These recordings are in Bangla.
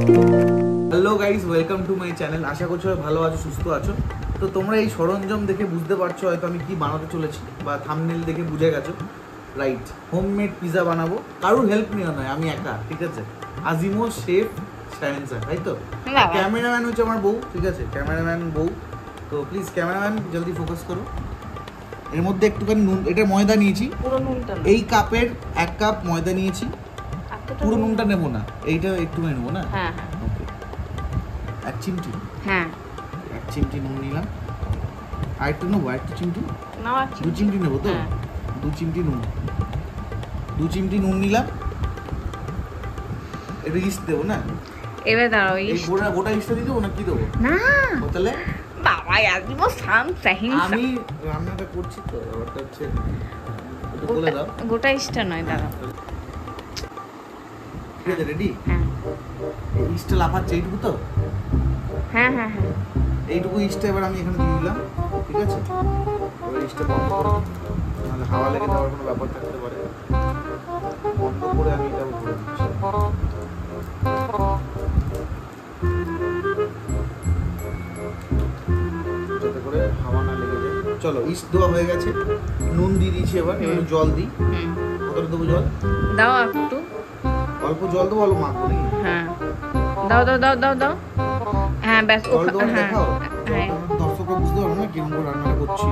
Hello guys, welcome to my channel. আশা করছি ভালো আছো, সুস্থ আছো। তো তোমরা এই সরঞ্জাম দেখে বুঝতে পারছো হয়তো আমি কি বানাতে চলেছি, বা থাম্বনেল দেখে বুঝে গেছো। রাইট, হোমমেড পিৎজা বানাবো, কারোর হেল্প নিও নয়, আমি একা। ঠিক আছে, আজিমো শেফ শাহেনশাহ, তাই তো? ক্যামেরাম্যান হচ্ছে আমার বউ, ঠিক আছে, ক্যামেরাম্যান বউ। তো প্লিজ ক্যামেরাম্যান জলদি ফোকাস করো। এর মধ্যে একটুখানি নুন, এটা ময়দা নিয়েছি, পুরো নুনটা এই কাপের 1 কাপ ময়দা নিয়েছি। পুরো নুনটা নেবো না, এইটা একটুখানি নেবো না। হ্যাঁ ওকে, 1 চিমটি, হ্যাঁ 1 চিমটি নুন নিলাম। আর একটু নেবো, আর একটু চিমটি, না 2 চিমটি নেবো তো। 2 চিমটি নুন, 2 চিমটি নুন নিলাম। এটা ইস্ট দেবো না? এবার দাঁড়াও, এই গোটা ইস্টটা দিয়ে দেবো না কি দেবো? না তাহলে বাবা আজিমো সাম শাহিনশাহ, আমি রান্নাটা করছি তো, ব্যাপারটা হচ্ছে একটু বলে দাও। গোটা ইস্টা নয়, দাঁড়াও। ঠিক আছে, রেডি? হ্যাঁ এই ইস্টটা লাফাচ্ছে এইটুকু তো, হ্যাঁ হ্যাঁ হ্যাঁ এইটুকু ইস্টটা এবার আমি এখানে দিয়ে দিলাম। ঠিক আছে, এবার ইস্টটা বন্ধ করে, নাহলে হাওয়া লেগে যাওয়ার কোনো ব্যাপার থাকতে পারে। বন্ধ করে আমি এটা উপরে দিচ্ছি। যাতে করে হাওয়া না লেগে যায়। চলো, ইস্ট দেওয়া হয়ে গেছে, নুন দিয়ে দিয়েছি। এবার একটু জল দিই। কতটা দেবো জল? দাও একটু, অল্প জল দেবো, অল্প মাখবো নাকি? হ্যাঁ দাও দাও দাও দাও দাও, হ্যাঁ ব্যাস। জল দেবো, হ্যাঁ দেখাও। হ্যাঁ দর্শকরা বুঝতে পারবে না কিরকম করে রান্নাটা করছি।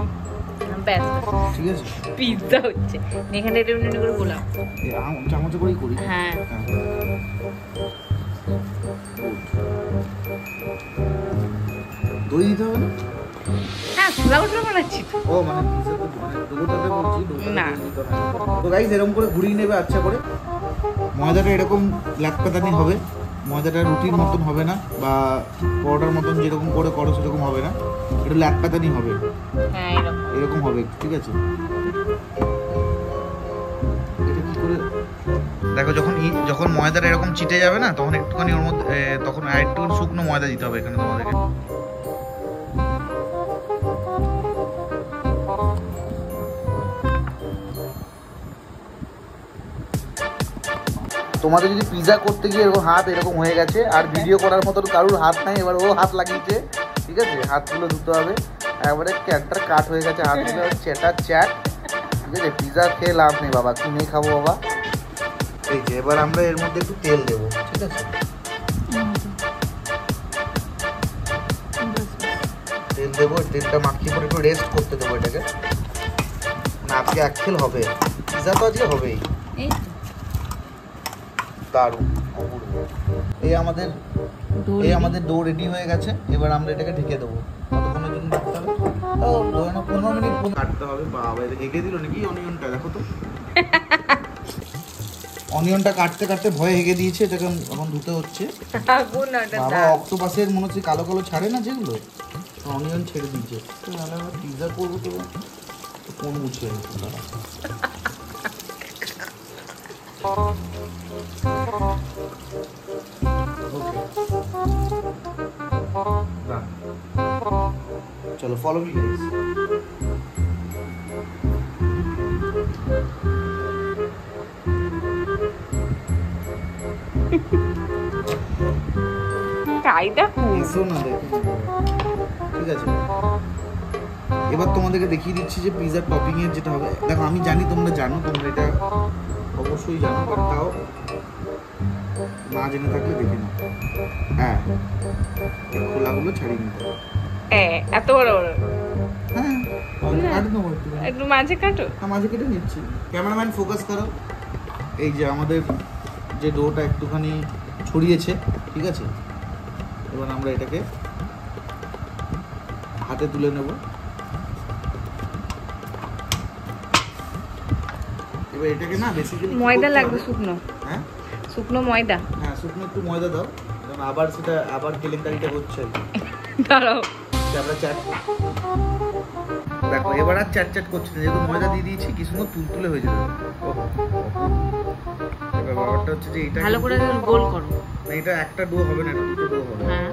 ব্যাস, ঠিক আছে, পিৎজা হচ্ছে। এখানে এটা এমনি করে গোলাম। চামচে করেই করি। হ্যাঁ দই দিতে হবে না? হ্যাঁ ছোলা বটলা বানাচ্ছি তো। ও মানে পিৎজা তো ডোটাতে বলছি, ডোটাতে না। দিতে হয় না। তো গাইস, এরকম করে ঘুরিয়ে নেবে আচ্ছা করে। ময়দাটা এরকম ল্যাটপাতানি হবে, ময়দাটা রুটির মতন হবে না, বা পরোটার মতন যেরকম করে করো সেরকম হবে না, একটু ল্যাটপাতানি হবে, হ্যাঁ এরকম এরকম হবে। ঠিক আছে, এটা কি করে দেখো, যখন ময়দাটা এরকম চিটে যাবে না, তখন একটুখানি ওর মধ্যে তখন আর একটু শুকনো ময়দা দিতে হবে এখানে তোমাদেরকে। তোমাদের যদি পিৎজা করতে গিয়ে এরকম হাত এরকম হয়ে গেছে, আর ভিডিও করার মতন কারুর হাত নাই, এবার ও হাত লাগিয়েছে। ঠিক আছে, হাতগুলো ধুতে হবে। একবারে ক্যাটটার কাট হয়ে গেছে হাতগুলো, চ্যাটার চ্যাট। ঠিক আছে, পিৎজা খেয়ে লাভ নেই বাবা, কিনেই খাবো বাবা। এই যে এবার আমরা এর মধ্যে একটু তেল দেবো। ঠিক আছে, তেল দেবো, তেলটা মাখিয়ে পরে একটু রেস্ট করতে দেবো এটাকে। না আজকে অ্যাকচুয়াল হবে পিৎজা, তো আজকে হবেই। দারুণ, এই আমাদের ডো রেডি হয়ে গেছে। এবার আমরা এটাকে ঢেকে দেবো। কতক্ষণের জন্য রাখতে হবে? ও 15 মিনিট কাটতে হবে। বাবা, এটা হেগে দিল নাকি অনিয়নটা? দেখো তো, অনিয়নটা কাটতে কাটতে ভয়ে হেগে দিয়েছে। এটাকে এখন ধুতে হচ্ছে। বাবা, অক্টোপাসের মনে হচ্ছে কালো কালো ছাড়ে না যেগুলো, অনিয়ন ছেড়ে দিয়েছে। নাহলে আমরা পিৎজা করবো তো কোন মুছে চলো, ফলো মি গাইস। কায়দা খুব। এসো না, দেখো। ঠিক আছে, এবার তোমাদেরকে দেখিয়ে দিচ্ছি যে পিৎজার টপিং এর যেটা হবে। দেখো, আমি জানি তোমরা জানো, তোমরা এটা অবশ্যই জানো, বাট তাও না জেনে থাকলে দেখে নাও। হ্যাঁ, এই খোলাগুলো ছাড়িয়ে নিতে হবে। এত বড় বড়? হ্যাঁ, কাটে নেবো একটু। একটু মাঝে কাটো। মাঝে কেটে নিচ্ছি। ক্যামেরাম্যান ফোকাস করো। এই যে আমাদের যে ডোটা একটুখানি ছড়িয়েছে, ঠিক আছে, এবার আমরা এটাকে হাতে তুলে নেব। এবার এটাকে না বেসিক্যালি ময়দা লাগবে, শুকনো। হ্যাঁ, শুকনো ময়দা। হ্যাঁ, শুকনো একটু ময়দা দাও, কারণ আবার কেলেঙ্কারিটা হচ্ছে। দাঁড়াও, আমরা চ্যাট দেখো, এবার আর চ্যাট করছে না, যেহেতু ময়দা দিয়ে দিয়েছি, কি সুন্দর তুলতুলে হয়ে যাবে। এবার ব্যাপারটা হচ্ছে যে এটা ভালো করে গোল করো। না, এটা একটা ডো হবে না, এটা দুটো ডো হবে। হ্যাঁ,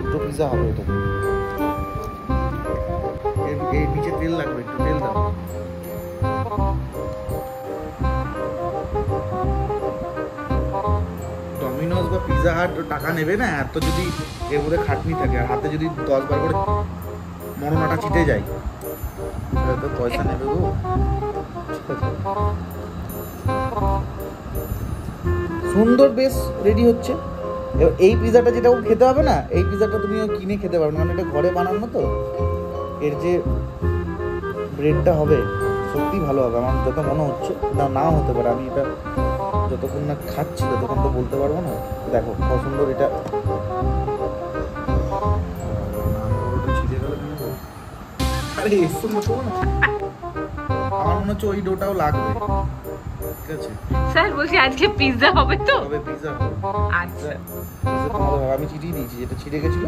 দুটো পিৎজা হবে এটা। এই নিচে তেল লাগবে, একটু তেল দাও। ডমিনোজ বা পিৎজা হাট টাকা নেবে না, এত যদি এর মধ্যে খাটনি থাকে, আর হাতে যদি 10 বার করে মরণাটা চিটে যায় তাহলে তো পয়সা নেবে গো। ঠিক আছে, সুন্দর বেশ রেডি হচ্ছে। এবার এই পিৎজাটা যেটা খেতে হবে না, এই পিৎজাটা তুমি কিনে খেতে পারবে না, কারণ এটা ঘরে বানানো তো। এর যে ব্রেডটা হবে সত্যি ভালো হবে আমার যত মনে হচ্ছে, নাও হতে পারে, আমি এটা যতক্ষণ না খাচ্ছি ততক্ষণ তো বলতে পারবো না। দেখো কত সুন্দর এটা। আরে এসো মতো না, আমার মনে হচ্ছে ওই ডোটাও লাগবে। ঠিক আছে স্যার বলছি আজকে পিৎজা হবে তো? তবে পিৎজা হবে। আচ্ছা পিৎজা তোমাদের আমি চিটিয়ে দিয়েছি, যেটা ছিঁড়ে গেছিল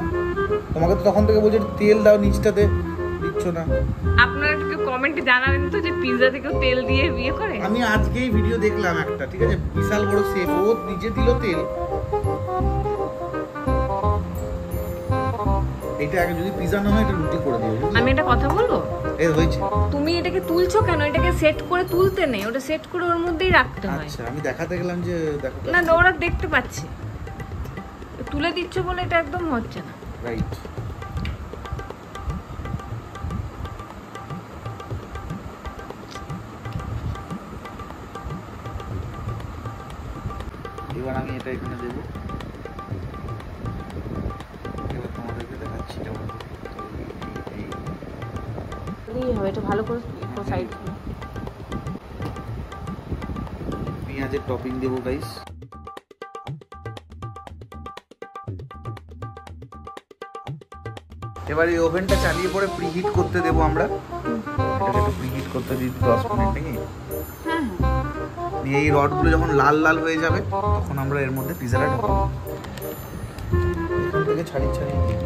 তোমাকে তো তখন থেকে বলছি তেল দাও নিচটাতে, দিচ্ছ না। আপনারা একটু কমেন্টে জানাবেন তো যে পিৎজা থেকেও তেল দিয়ে বিয়ে করে। আমি আজকেই ভিডিও দেখলাম একটা, ঠিক আছে, বিশাল বড় শেফ, ও নিজে দিল তেল। এটা আগে যদি পিৎজা না হয় এটা রুটি করে দিও। আমি একটা কথা বলবো, এর হয়েছে। তুমি এটাকে তুলছো কেন? এটাকে সেট করে তুলতে নেই, ওটা সেট করে ওর মধ্যেই রাখতে হয়। আচ্ছা আমি দেখাতে গেলাম যে দেখো না ওরা দেখতে পাচ্ছে, তুলে দিচ্ছ বলে এটা একদম হচ্ছে না। রাইট। এবার আমি এটা এখানে দেবো, এবার তোমাদেরকে দেখাচ্ছি কেমন। এটা ভালো করে সাইড পেঁয়াজের টপিং দেবো গাইস। এবার এই ওভেনটা চালিয়ে পরে প্রিহিট করতে দেবো আমরা। এটাকে একটু প্রিহিট করতে দিই 10 মিনিট নাকি। এই রডগুলো যখন লাল লাল হয়ে যাবে তখন আমরা এর মধ্যে পিৎজাটা ঢোকাবো। এখান থেকে ছাড়িয়ে ছাড়িয়ে দিই।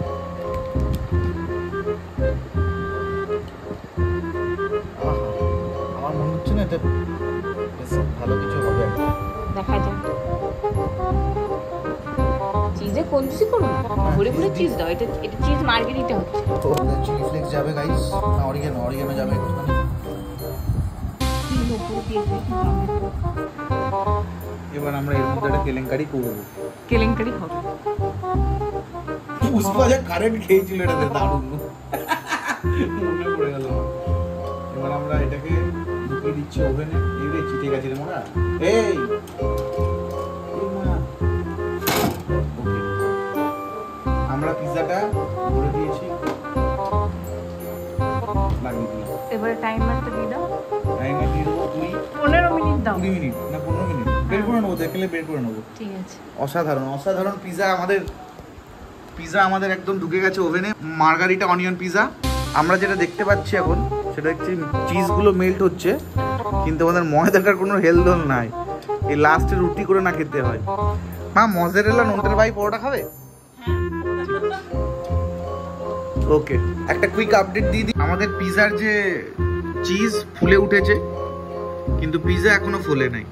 আমার মনে হচ্ছে না এটা বেশ ভালো কিছু হবে। দেখা যায় চিজে কঞ্জুসি করো না, ভরে ভরে চিজ দাও। এটা চিজ মার্গেরিটা হচ্ছে। তো চিলি ফ্লেক্স যাবে গাইস, না অরিগানো যাবে একটুখানি। এবার আমরা এর মধ্যে একটা কেলেঙ্কারি করবো। কেলেঙ্কারি হবে। পুষ্পা যা কারেন্ট খেয়েছিল এটাতে, দারুণ মনে পড়ে গেল। এবার আমরা এটাকে ঢুকিয়ে দিচ্ছি ওভেনে। এই রে চিটে গেছে রে মোরা। এই আমরা পিৎজাটা করে দিয়েছি, লাগিয়ে দিলাম। এবারে টাইমারটা দিয়ে দাও। টাইমার দিয়ে দেবো 15 মিনিট দাও। 20 মিনিট না 15 মিনিট বের করে নেবো, দেখলে বের করে নেবো। ঠিক আছে। অসাধারণ পিৎজা আমাদের একদম ঢুকে গেছে ওভেনে। Margarita onion pizza. আমরা যেটা দেখতে পাচ্ছি এখন সেটা হচ্ছে চিজগুলো মেল্ট হচ্ছে, কিন্তু আমাদের ময়দাটার কোনো হেলদোল নাই। এই লাস্টে রুটি করে না খেতে হয়। মা মজেরেলা নোনটের ভাই পরোটা খাবে? ওকে, একটা কুইক আপডেট দিয়ে দিই। আমাদের পিৎজার যে চিজ ফুলে উঠেছে, কিন্তু পিৎজা এখনো ফুলে নাই।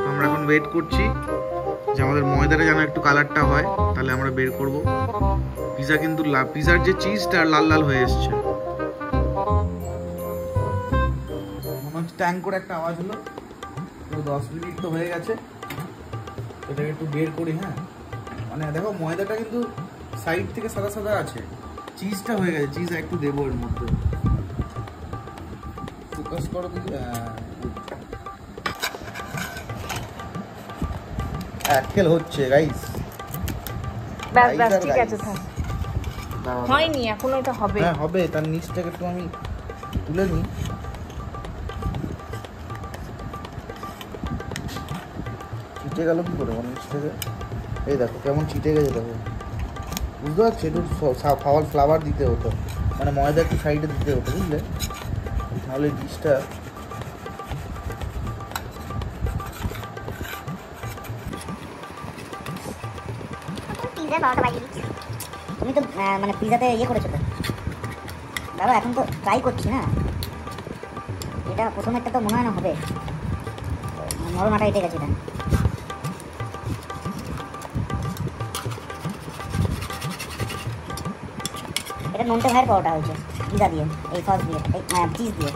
তো আমরা এখন ওয়েট করছি যে আমাদের ময়দাটা যেন একটু কালারটা হয়, তাহলে আমরা বের করব। পিৎজা কিন্তু পিৎজার যে চিজটা লাল লাল হয়ে এসছে। মনে হচ্ছে ট্যাং করে একটা আওয়াজ হলো। তো 10 মিনিট তো হয়ে গেছে, এটাকে একটু বের করি। হ্যাঁ মানে দেখো ময়দাটা কিন্তু সাইড থেকে সাদা সাদা আছে, চিজটা হয়ে গেছে। চিজ একটু দেবো এর মধ্যে, ফোকাস করো দিদি। অ্যাক্কেল হচ্ছে গাইস। ব্যাস ঠিক আছে, থাক। হয়নি এখনো, এটা হবে। হ্যাঁ হবে, তার নিচটাকে একটু আমি তুলে নিই। চিটে গেল কি করে নিচ থেকে? এই দেখো কেমন চিটে গেছে, দেখো বুঝতে পারছি। একটু ফ্লাওয়ার দিতে হতো, মানে ময়দা একটু সাইডে দিতে হতো, বুঝলে? নাহলে ডিশটা তুমি তো মানে পিৎজাতে ইয়ে করেছো তো দাদা, এখন তো ট্রাই করছি না। এটা প্রথমেরটা তো মনে হয় না হবে, নরম আটা এটে গেছে। এটা নোনটে ভাইয়ের পরোটা হয়েছে পিৎজা দিয়ে, এই সস দিয়ে, এই চিজ দিয়ে।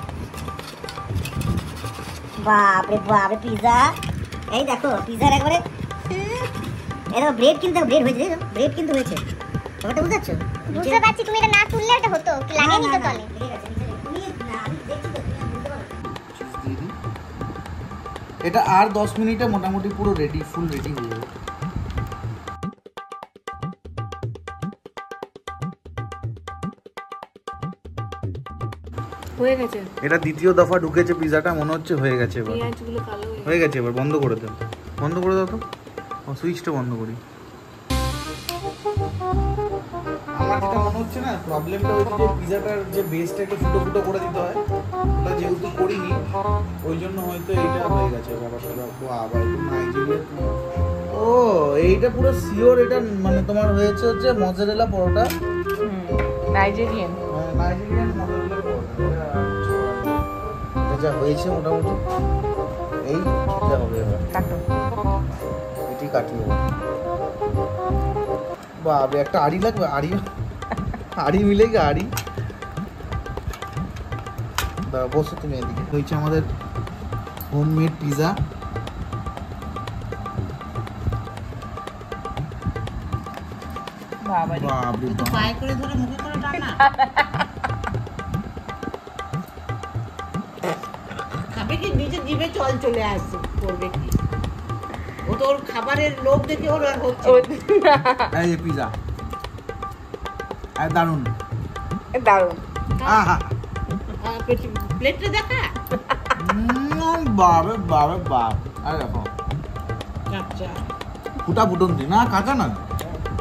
বাপরে বাপরে পিজা, এই দেখো পিজার একবারে এটা ব্রেড কিন্তু ব্রেড হয়েছে, ব্রেড কিন্তু হয়েছে, ব্যাপারটা বুঝতে পারছো? বুঝতে পারছি, তুমি এটা না তুললে এটা হতো কি লাগেনি তো তলে। এটা আর 10 মিনিটে মোটামুটি পুরো রেডি, ফুল রেডি হয়ে যাবে। হয়ে গেছে, এটা দ্বিতীয় দফা ঢুকেছে পিজাটা, মনে হচ্ছে হয়ে গেছে এবার। পেঁয়াজগুলো কালো হয়ে গেছে, এবার বন্ধ করে দাও, বন্ধ করে দাও তো, সুইচটা বন্ধ করি। আমার যেটা মনে হচ্ছে না, প্রবলেমটা হচ্ছে যে পিজাটার যে বেসটাকে ফুটো ফুটো করে দিতে হয়, ওটা যেহেতু করিনি ওই জন্য হয়তো এইটা হয়ে গেছে ব্যাপারটা। আবার নাইজেরিয়া, ও এইটা পুরো শিওর, এটা মানে তোমার হয়েছে হচ্ছে মজারেলা পরোটা, নাইজেরিয়ান। নাইজেরিয়ান মজারেলা পরোটা। এটা যা হয়েছে মোটামুটি এই যা হবে এবার কাটো, এটি কাটিয়ে দেবো। বাবা একটা আড়ি লাগবে, আড়ি মিলে কি আড়ি? বসো তুমি এদিকে। হয়েছে আমাদের হোমমেড পিজা। বাবা রে, বাপরে একটু বাপ। পায়ে করে ধরে মুখে করে টানা। খাবে কি নিজে জিভে জল চলে আসছে, করবে কি? ও তো ওর খাবারের লোভ দেখে ওর আর হচ্ছে না। এই যে পিজা, আর দারুণ। দারুণ। আহা, প্লেটটা দেখা বাবা বাবা বাপ। আরে দেখো কাঁচা ফুটা ফুটন্তি না, কাঁচা না,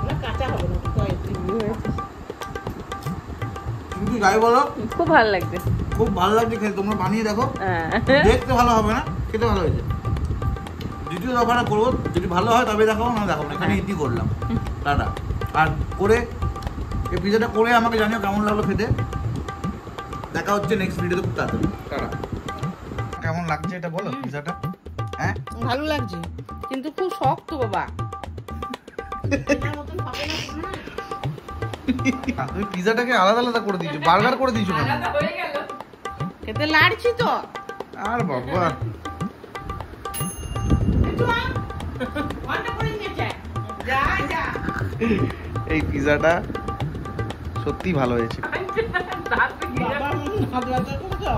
না, কাঁচা হবে না তো একটু। তুমি কি গাই বলো? খুব ভালো লাগছে। খুব ভালো লাগছে খেতে, তোমরা বানিয়ে দেখো। হ্যাঁ। দেখতে ভালো হবে না, খেতে ভালো হয়েছে। দ্বিতীয় দফাটা করবো, যদি ভালো হয় তবে দেখাবো, না দেখাবো না, এখানে ইতি করলাম টাটা। আর করে এই পিজাটা করে আমাকে জানিও কেমন লাগলো খেতে। দেখা হচ্ছে নেক্সট ভিডিওতে খুব তাড়াতাড়ি, টাটা। কেমন লাগছে এটা বলো পিজাটা? হ্যাঁ ভালো লাগছে কিন্তু খুব শক্ত বাবা। এটার মতন হবে না না। তুমি পিজাটাকে আলাদা আলাদা করে দিয়েছো, বার্গার করে দিয়েছো কেন? খেতে লাড়ছি তো। আর বাবা একটু আয়। ঘন্টা করে নিয়েছে। যা যা। এই পিজাটা সত্যি ভালো হয়েছে। বাবা হাত ব্যথা করছো?